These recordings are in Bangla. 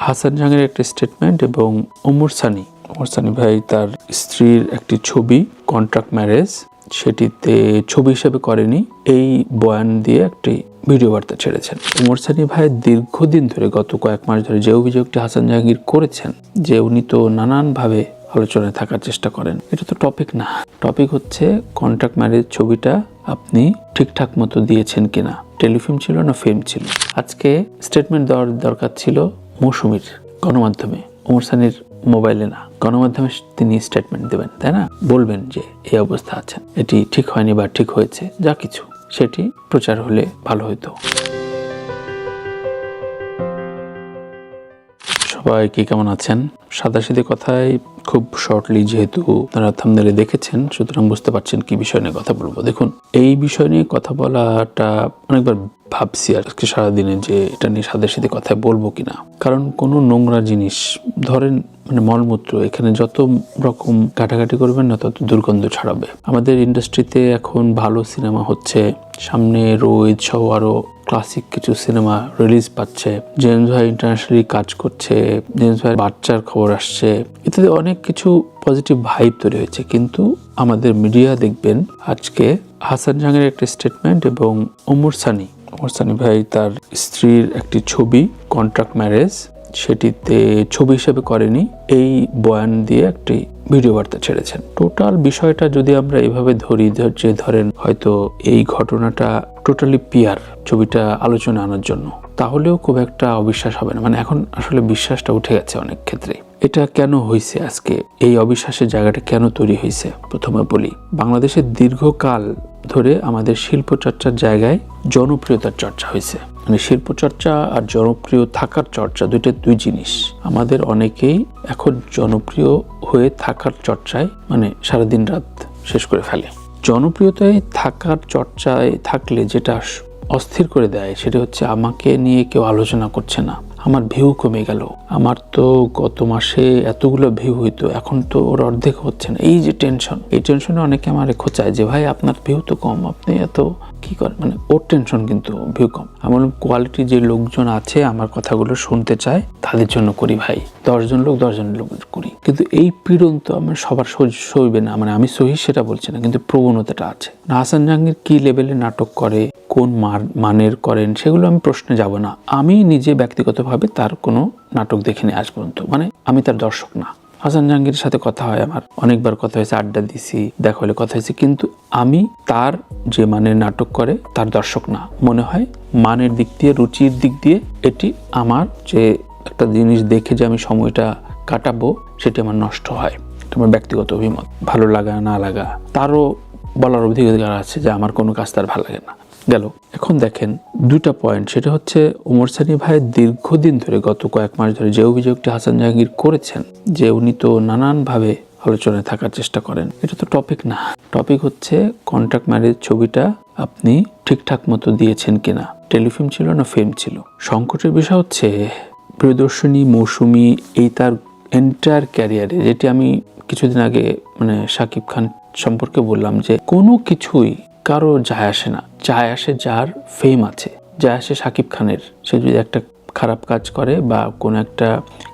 হাসান জাহাঙ্গীরের একটা স্টেটমেন্ট এবং ওমর সানি ভাই তার স্ত্রীর একটি ছবি কন্ট্রাক্ট ম্যারেজ সেটিতে ছবি হিসেবে করেনি, এই বয়ান দিয়ে একটি ভিডিও বার্তা ছেড়েছেন। ওমর সানি ভাই দীর্ঘদিন ধরে গত কয়েক মাস ধরে যে অভিযোগটি হাসান জাহাঙ্গীর করেছেন যে উনি তো নানানভাবে আলোচনায় থাকার চেষ্টা করেন, এটা তো টপিক না। টপিক হচ্ছে কন্ট্রাক্ট ম্যারেজ ছবিটা আপনি ঠিকঠাক মতো দিয়েছেন কিনা, টেলিফিল্ম ছিল না ফিল্ম ছিল। আজকে স্টেটমেন্ট দেওয়ার দরকার ছিল মৌসুমীর, গণমাধ্যমে, ওমর সানির মোবাইলে না, গণমাধ্যমে তিনি স্টেটমেন্ট দেবেন, তাই না? বলবেন যে এই অবস্থা আছেন, এটি ঠিক হয়নি বা ঠিক হয়েছে, যা কিছু সেটি প্রচার হলে ভালো হতো। সবাই কি কেমন আছেন? সাদাসিধে কথায় খুব শর্টলি, যেহেতু আপনারা থাম্বনেলে দেখেছেন, সুতরাং বুঝতে পারছেন কি বিষয় নিয়ে কথা বলবো। দেখুন, এই বিষয় নিয়ে কথা বলাটা অনেকবার ভাবছি আজকে সারাদিনে যে এটা নিয়ে সাদাসিধে কথায় বলবো কিনা। কারণ কোনো নোংরা জিনিস, ধরেন মানে মলমূত্র, এখানে যত রকম কাটাকাটি করবেন না তত দুর্গন্ধ ছড়াবে। আমাদের ইন্ডাস্ট্রিতে এখন ভালো সিনেমা হচ্ছে, সামনে রোহিত সহ আরো ক্লাসিক কিছু সিনেমা রিলিজ পাচ্ছে, জেমস ভাই ইন্টারন্যাশনালি কাজ করছে, জেমস ভাইয়ের বাচ্চার খবর আসছে, ইত্যাদি অনেক কিছু পজিটিভ ভাইব তৈরি হয়েছে। কিন্তু আমাদের মিডিয়া দেখবেন আজকে হাসান জাহাঙ্গীরের একটা স্টেটমেন্ট এবং ওমর সানি ভাই তার স্ত্রীর একটি ছবি কন্ট্রাক্ট ম্যারেজ সেটিতে ছবি হিসেবে করেনি, এই বয়ান দিয়ে একটি ভিডিও বার্তা ছেড়েছেন। টোটাল বিষয়টা যদি আমরা এভাবে ধরি যে ধরেন হয়তো এই ঘটনাটা টোটালি পিআর, ছবিটা আলোচনা আনার জন্য, তাহলেও খুব একটা অবিশ্বাস হবে না। মানে এখন আসলে বিশ্বাসটা উঠে গেছে অনেক ক্ষেত্রে। এটা কেন হয়েছে, আজকে এই অবিশ্বাসের জায়গাটা কেন তৈরি হয়েছে? প্রথমে বলি, বাংলাদেশের দীর্ঘকাল ধরে আমাদের শিল্প চর্চার জায়গায় জনপ্রিয়তার চর্চা হয়েছে। মানে শিল্প চর্চা আর জনপ্রিয় থাকার চর্চা দুই জিনিস। আমাদের অনেকেই এখন জনপ্রিয় হয়ে থাকার চর্চায় মানে সারাদিন রাত শেষ করে ফেলে। জনপ্রিয়তায় থাকার চর্চায় থাকলে যেটা অস্থির করে দেয় সেটা হচ্ছে আমাকে নিয়ে কেউ আলোচনা করছে না, আমার ভিউ কমে গেল, আমার তো গত মাসে এতগুলো ভিউ হইতো, এখন তো ওর অর্ধেক হচ্ছে না। এই যে টেনশন, এই টেনশনে অনেকে আমার খোঁচায় যে ভাই আপনার ভিউ তো কম, আপনি এত কি করেন। মানে ওর টেনশন কিন্তু ভিউ কম। আমার কোয়ালিটি যে লোকজন আছে আমার কথাগুলো শুনতে চায়, তাদের জন্য করি ভাই। 10 জন লোক করি, কিন্তু এই পীড়ন তো আমার সবার সইবে না। মানে আমি সহি সেটা বলছি না, কিন্তু প্রবণতাটা আছে। হাসান জাহাঙ্গীর কি লেভেলে নাটক করে, কোন মানের করেন, সেগুলো আমি প্রশ্নে যাব না। আমি নিজে ব্যক্তিগতভাবে তার কোনো নাটক দেখিনি আজ পর্যন্ত, মানে আমি তার দর্শক না। হাসান জাহাঙ্গীরের সাথে কথা হয়, আমার অনেকবার কথা হয়েছে, আড্ডা দিছি, দেখা হলে কথা হয়েছে, কিন্তু আমি তার যে মানের নাটক করে তার দর্শক না। মনে হয় মানের দিক দিয়ে, রুচির দিক দিয়ে এটি আমার যে একটা জিনিস দেখে যে আমি সময়টা কাটাবো সেটি আমার নষ্ট হয়। এটা আমার ব্যক্তিগত অভিমত। ভালো লাগা না লাগা তারও বলার অধিকার আছে যে আমার কোনো কাজ তার ভালো লাগে না। গেল। এখন দেখেন দুটা পয়েন্ট, সেটা হচ্ছে ওমর সানি ভাই দীর্ঘদিন ধরে গত কয়েক মাস ধরে যে অভিযোগটি হাসান জাহাঙ্গীর করেছেন যে উনি তো নানানভাবে আলোচনায় থাকার চেষ্টা করেন, এটা তো টপিক না। টপিক হচ্ছে কন্ট্রাক্ট ম্যারেজ ছবিটা আপনি ঠিকঠাক মতো দিয়েছেন কিনা, টেলিফিল্ম ছিল না ফিল্ম ছিল। সংকটের বিষয় হচ্ছে প্রিয়দর্শিনী মৌসুমী এই তার এন্টায়ার ক্যারিয়ারে, যেটি আমি কিছুদিন আগে মানে শাকিব খান সম্পর্কে বললাম যে কোনো কিছুই কারো যায় আসে না, যায় আসে যার ফেম আছে, যায় আসে শাকিব খানের। সে যদি একটা খারাপ কাজ করে বা কোনো একটা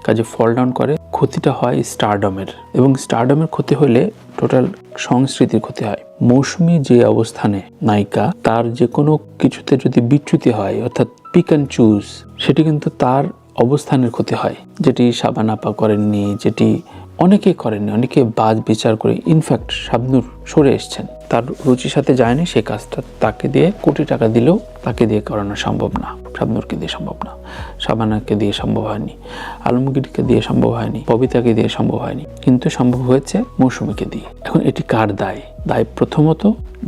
কাজে ফল ডাউন করে, ক্ষতিটা হয় স্টারডমের, এবং স্টারডমের ক্ষতি হলে টোটাল সংস্কৃতির ক্ষতি হয়। মৌসুমী যে অবস্থানে নায়িকা, তার যে কোনো কিছুতে যদি বিচ্যুতি হয়, অর্থাৎ পিক অ্যান্ড চুজ, সেটি কিন্তু তার অবস্থানের ক্ষতি হয়, যেটি শাবানা আপা করেননি, যেটি অনেকে করেননি, অনেকে বাজ বিচার করে। ইনফ্যাক্ট শাবনূর সরে এসছেন, তার রুচির সাথে যায়নি সেই কাজটা, তাকে দিয়ে কোটি টাকা দিলেও তাকে দিয়ে করানো সম্ভব না। শাবনূরকে দিয়ে সম্ভব না, শাবানাকে দিয়ে সম্ভব হয়নি, আলমগীরকে দিয়ে সম্ভব হয়নি, ববিতাকে দিয়ে সম্ভব হয়নি, কিন্তু সম্ভব হয়েছে মৌসুমীকে দিয়ে। এখন এটি কার দায়? দায় প্রথমত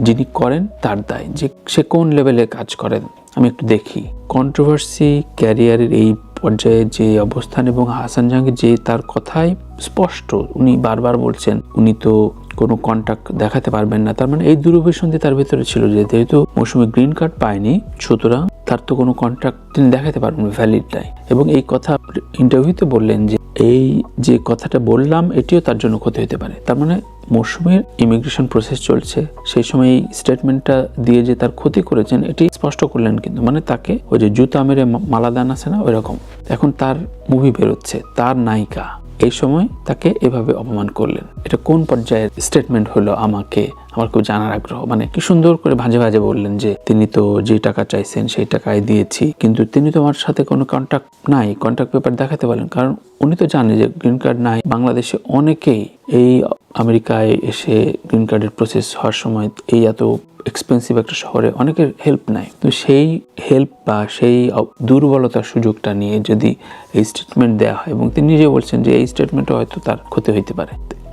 যিনি করেন তার দায়, যে সে কোন লেভেলে কাজ করেন। আমি একটু দেখি কন্ট্রোভার্সি ক্যারিয়ারের এই পর্যায়ে যে অবস্থান, এবং হাসান জাহাঙ্গীর যে তার কথায় স্পষ্ট, উনি বারবার বলছেন উনি তো কোনো কন্ট্যাক্ট দেখাতে পারবেন না। তার মানে এই দুরভিসন্ধি তার ভিতরে ছিল যে যেহেতু মৌসুমী গ্রিন কার্ড পায়নি, সুতরাং তার তো কোনো কন্ট্যাক্ট তিনি দেখাতে পারবেন ভ্যালিড নাই। এবং এই কথা ইন্টারভিউতে বললেন যে এই যে কথাটা বললাম এটিও তার জন্য ক্ষতি হতে পারে। তার মানে মৌসুমীর ইমিগ্রেশন প্রসেস চলছে, সেই সময় এই স্টেটমেন্টটা দিয়ে যে তার ক্ষতি করেছেন এটি স্পষ্ট করলেন। কিন্তু মানে তাকে ওই যে জুতা মেরে মালাদান আছে না, ওই রকম। এখন তার মুভি বেরোচ্ছে, তার নায়িকা এই সময় তাকে এভাবে অপমান করলেন। এটা কোন পর্যায়ের স্টেটমেন্ট হলো আমার খুব জানার আগ্রহ। মানে কি সুন্দর করে ভাঁজে ভাঁজে বললেন যে তিনি তো যে টাকা চাইছেন সেই টাকায় দিয়েছি, কিন্তু তিনি তো আমার সাথে কোনো কন্ট্যাক্ট নাই, কন্ট্যাক্ট পেপার দেখাতে পারেন। কারণ উনি তো জানে যে গ্রিন কার্ড নাই। বাংলাদেশে অনেকেই এই আমেরিকায় এসে গ্রিন কার্ডের প্রসেস হওয়ার সময় এই এত এক্সপেন্সিভ একটা শহরে অনেকের হেল্প নাই। তো সেই হেল্প বা সেই দুর্বলতার সুযোগটা নিয়ে যদি এই স্টেটমেন্ট দেওয়া হয়, এবং তিনি নিজে বলছেন যে এই স্টেটমেন্টে হয়তো তার ক্ষতি হইতে পারে,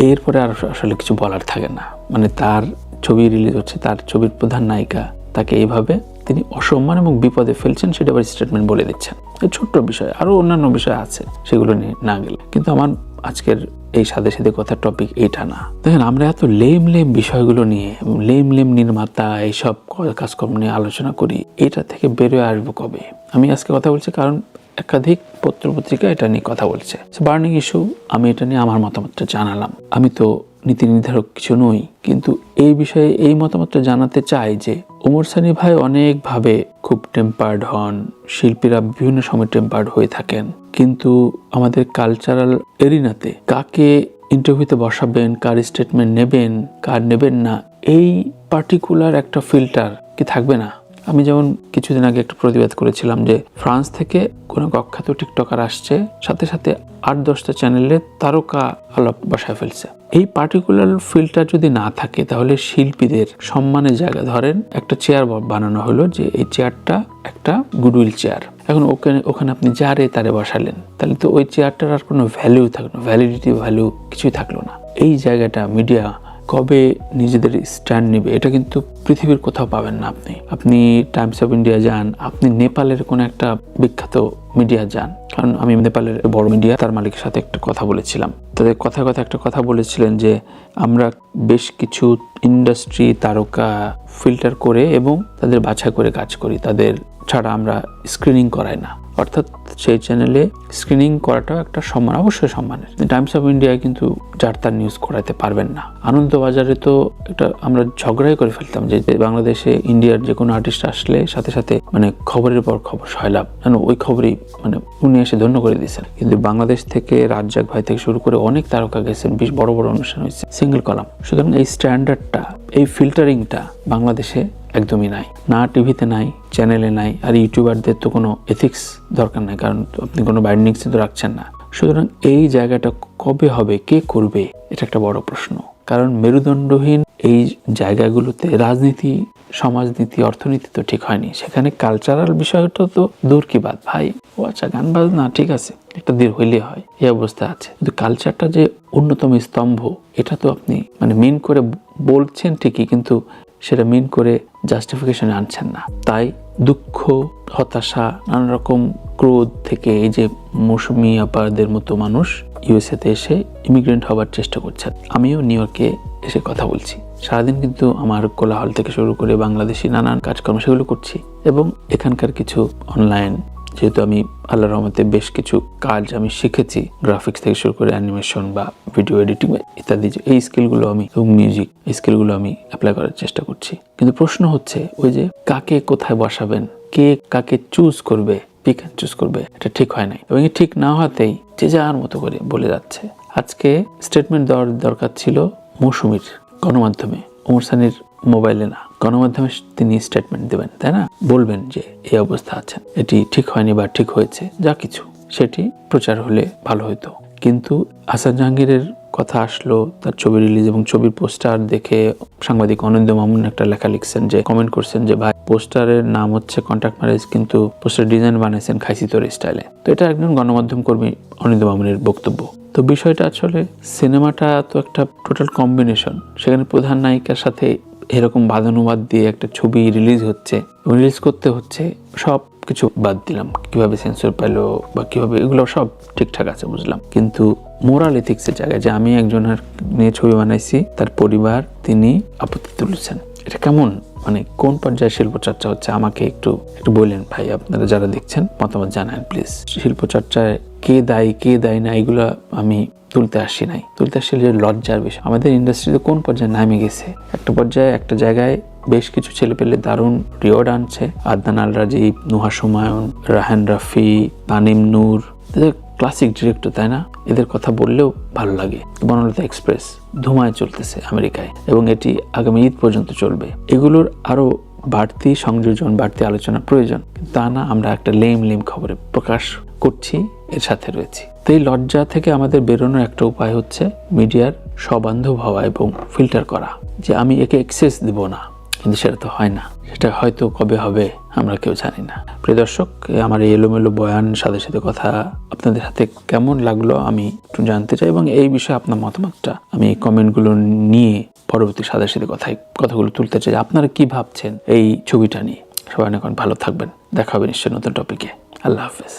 এরপরে আর আসলে কিছু বলার থাকে না। মানে তার ছবি রিলিজ হচ্ছে, তার ছবির প্রধান নায়িকা, তাকে এইভাবে তিনি অসম্মান এবং বিপদে ফেলছেন, সেটা আবার স্টেটমেন্ট বলে দিচ্ছেন। এই ছোট্ট বিষয়, আরো অন্যান্য বিষয় আছে, সেগুলো নিয়ে না গেলে। কিন্তু আমার আজকের এই সাথে সাথে কথার টপিক এটা না। দেখেন, আমরা এত লেম বিষয়গুলো নিয়ে, লেম নির্মাতা এইসব কাজকর্ম নিয়ে আলোচনা করি, এটা থেকে বেরোয় আসবো কবে? আমি আজকে কথা বলছি কারণ একাধিক পত্রপত্রিকা এটা নিয়ে কথা বলছে, বার্নিং ইস্যু। আমি এটা নিয়ে আমার মতামতটা জানালাম। আমি তো নীতি নির্ধারক কিছু নই, কিন্তু এই বিষয়ে এই মতামতটা জানাতে চাই যে ওমর সানী ভাই অনেকভাবে খুব টেম্পার্ড হন, শিল্পীরা বিভিন্ন সময় টেম্পার্ড হয়ে থাকেন। কিন্তু আমাদের কালচারাল এরিনাতে কাকে ইন্টারভিউতে বসাবেন, কার স্টেটমেন্ট নেবেন, কার নেবেন না, এই পার্টিকুলার একটা ফিল্টার কি থাকবে না? আমি যেমন কিছুদিন আগে একটা প্রতিবাদ করেছিলাম যে ফ্রান্স থেকে কোনো অখ্যাত টিকটকার আসছে, সাথে সাথে 8-10টা চ্যানেলে তারকা আলাপ বসায় ফেলছে। এই পার্টিকুলার ফিল্টার যদি না থাকে, তাহলে শিল্পীদের সম্মানের জায়গা, ধরেন একটা চেয়ার বানানো হলো যে এই চেয়ারটা একটা গুডউইল চেয়ার, এখন ওখানে আপনি যারে তারে বসালেন, তাহলে তো ওই চেয়ারটার আর কোনো ভ্যালু থাকলো না, ভ্যালিডিটি ভ্যালু কিছুই থাকলো না। এই জায়গাটা মিডিয়া কবে নিজেদের স্ট্যান্ড নেবে, এটা কিন্তু পৃথিবীর কোথাও পাবেন না। আপনি টাইমস অফ ইন্ডিয়া যান, আপনি নেপালের কোনো একটা বিখ্যাত মিডিয়া যান, কারণ আমি নেপালের বড় মিডিয়া, তার মালিকের সাথে একটা কথা বলেছিলাম। তাদের কথায় একটা কথা বলেছিলেন যে আমরা বেশ কিছু ইন্ডাস্ট্রি তারকা ফিল্টার করে এবং তাদের বাছাই করে কাজ করি, তাদের ছাড়া আমরা স্ক্রিনিং করাই না। অর্থাৎ সেই চ্যানেলে স্ক্রিনিং করাটাও একটা সম্মান, অবশ্যই সম্মানের। টাইমস অফ ইন্ডিয়ায় কিন্তু যার তার নিউজ করাতে পারবেন না। আনন্দবাজারে তো একটা আমরা ঝগড়াই করে ফেলতাম যে বাংলাদেশে ইন্ডিয়ার যে কোনো আর্টিস্ট আসলে সাথে সাথে মানে খবরের পর খবর সয়লাভ, যেন ওই খবরই মানে উনি এসে ধন্য করে দিয়েছেন। কিন্তু বাংলাদেশ থেকে রাজ্জাক ভাই থেকে শুরু করে অনেক তারকা গেছেন, বেশ বড় বড় অনুষ্ঠান হয়েছে, সিঙ্গেল কলাম। সুতরাং এই স্ট্যান্ডার্ডটা, এই ফিল্টারিংটা বাংলাদেশে একদমই নাই, না টিভিতে নাই, চ্যানেলে নাই। আর ইউটিউবারদের তো কোনো এথিক্স দরকার নাই, কারণ আপনি কোনো বাইন্ডিংস তো রাখছেন না। সুতরাং এই জায়গাটা কবে হবে, কে করবে, এটা একটা বড় প্রশ্ন। কারণ মেরুদণ্ডহীন এই জায়গাগুলোতে রাজনীতি, সমাজনীতি, অর্থনীতি তো ঠিক হয়নি। সেখানে কালচারাল বিষয়টা তো দূর কি বাদ ভাই। ও আচ্ছা, গান বাজনা ঠিক আছে, একটা দূর হইলে হয়, এই অবস্থা আছে। কিন্তু কালচারটা যে অন্যতম স্তম্ভ, এটা তো আপনি মানে মিন করে বলছেন ঠিকই, কিন্তু সেটা মিন করে জাস্টিফিকেশনে আনছেন না। তাই দুঃখ, হতাশা, নানা রকম ক্রোধ থেকে এই যে মৌসুমী আপাদের মতো মানুষ ইউএসএতে এসে ইমিগ্রেন্ট হবার চেষ্টা করছেন। আমিও নিউ ইয়র্কে এসে কথা বলছি, সারাদিন কিন্তু আমার কোলাহল থেকে শুরু করে বাংলাদেশি নানান কাজকর্ম সেগুলো করছি, এবং এখানকার কিছু অনলাইন, যেহেতু আমি আল্লাহর রহমতে বেশ কিছু কাজ আমি শিখেছি, গ্রাফিক্স থেকে শুরু করে অ্যানিমেশন বা ভিডিও এডিটিং ইত্যাদি, এই স্কিলগুলো আমি, এবং মিউজিক, এই স্কিলগুলো আমি অ্যাপ্লাই করার চেষ্টা করছি। কিন্তু প্রশ্ন হচ্ছে ওই যে কাকে কোথায় বসাবেন, কে কাকে চুজ করবে, পিক অ্যান্ড চুজ করবে, এটা ঠিক হয় নাই। এবং ঠিক না হওয়াতেই যে যার মতো করে বলে যাচ্ছে। আজকে স্টেটমেন্ট দেওয়ার দরকার ছিল মৌসুমীর, গণমাধ্যমে, ওমর সানীর মোবাইলে না, গণমাধ্যমে তিনি স্টেটমেন্ট দেবেন, তাই না? বলবেন যে এই অবস্থা আছেন, এটি ঠিক হয়নি বা ঠিক হয়েছে, যা কিছু সেটি প্রচার হলে ভালো হতো। কিন্তু হাসান জাহাঙ্গীরের কথা আসলো, তার ছবি রিলিজ এবং ছবির পোস্টার দেখে সাংবাদিক অনিন্দ্য মামুন একটা লেখা লিখছেন, যে কমেন্ট করছেন যে ভাই পোস্টারের নাম হচ্ছে কন্ট্রাক্ট ম্যারেজ, কিন্তু পোস্টার ডিজাইন বানাইছেন খাইসিতোর স্টাইলে। তো এটা একজন গণমাধ্যম কর্মী অনিন্দ্য মামুনের বক্তব্য। তো বিষয়টা আসলে সিনেমাটা তো একটা টোটাল কম্বিনেশন, সেখানে প্রধান নায়িকার সাথে এরকম বাদানুবাদ দিয়ে একটা ছবি রিলিজ হচ্ছে, রিলিজ করতে হচ্ছে, সব কিছু বাদ দিলাম, কিভাবে সেন্সর পাইলো বা কিভাবে, এগুলো সব ঠিকঠাক আছে, বুঝলাম। কিন্তু মোরাল এথিক্সের জায়গায় যে আমি একজনের নিয়ে ছবি বানাইছি, তার পরিবার তিনি আপত্তি তুলেছেন, এটা কেমন, মানে কোন পর্যায়ে শিল্প চর্চা হচ্ছে? আমাকে একটু বললেন ভাই, আপনারা যারা দেখছেন মতামত জানান প্লিজ। শিল্প চর্চায় কে দায়ী কে দায়ী না, এগুলো আমি তুলতে আসি নাই, তুলতে আসছি যে লজ্জার বিষয়। আমাদের ইন্ডাস্ট্রিতে কোন পর্যায়ে নামে গেছে, একটা পর্যায়ে একটা জায়গায় বেশ কিছু ছেলে পেলে দারুণ রিওয়ার্ড আনছে। আদনান আল রাজীব, নুহা সুমায়ুন, রাহান রাফি, তানিম নূর, এদের ক্লাসিক ডিরেক্টর, তাই না? এদের কথা বললেও ভালো লাগে। বনলতা এক্সপ্রেস ধুমায় চলতেছে আমেরিকায় এবং এটি আগামী ঈদ পর্যন্ত চলবে। এগুলোর আরো বাড়তি সংযোজন, বাড়তি আলোচনা প্রয়োজন। তা না, আমরা একটা লেম খবরে প্রকাশ করছি, এর সাথে রয়েছি। তো এই লজ্জা থেকে আমাদের বেরোনোর একটা উপায় হচ্ছে মিডিয়ার সবান্ধব হওয়া এবং ফিল্টার করা, যে আমি একে এক্সেস দিব না, কিন্তু সেটা তো হয় না। সেটা হয়তো কবে হবে আমরা কেউ জানি না। প্রিয় দর্শক, আমার এই এলোমেলো বয়ান, সাথে সাথে কথা আপনাদের হাতে কেমন লাগলো আমি একটু জানতে চাই, এবং এই বিষয়ে আপনার মতামতটা আমি কমেন্টগুলো নিয়ে পরবর্তী সাথে সাথে কথাগুলো তুলতে চাই। আপনারা কি ভাবছেন এই ছবিটা নিয়ে? সবাই অনেক ভালো থাকবেন, দেখা হবে নিশ্চয়ই নতুন টপিকে। আল্লাহ হাফেজ।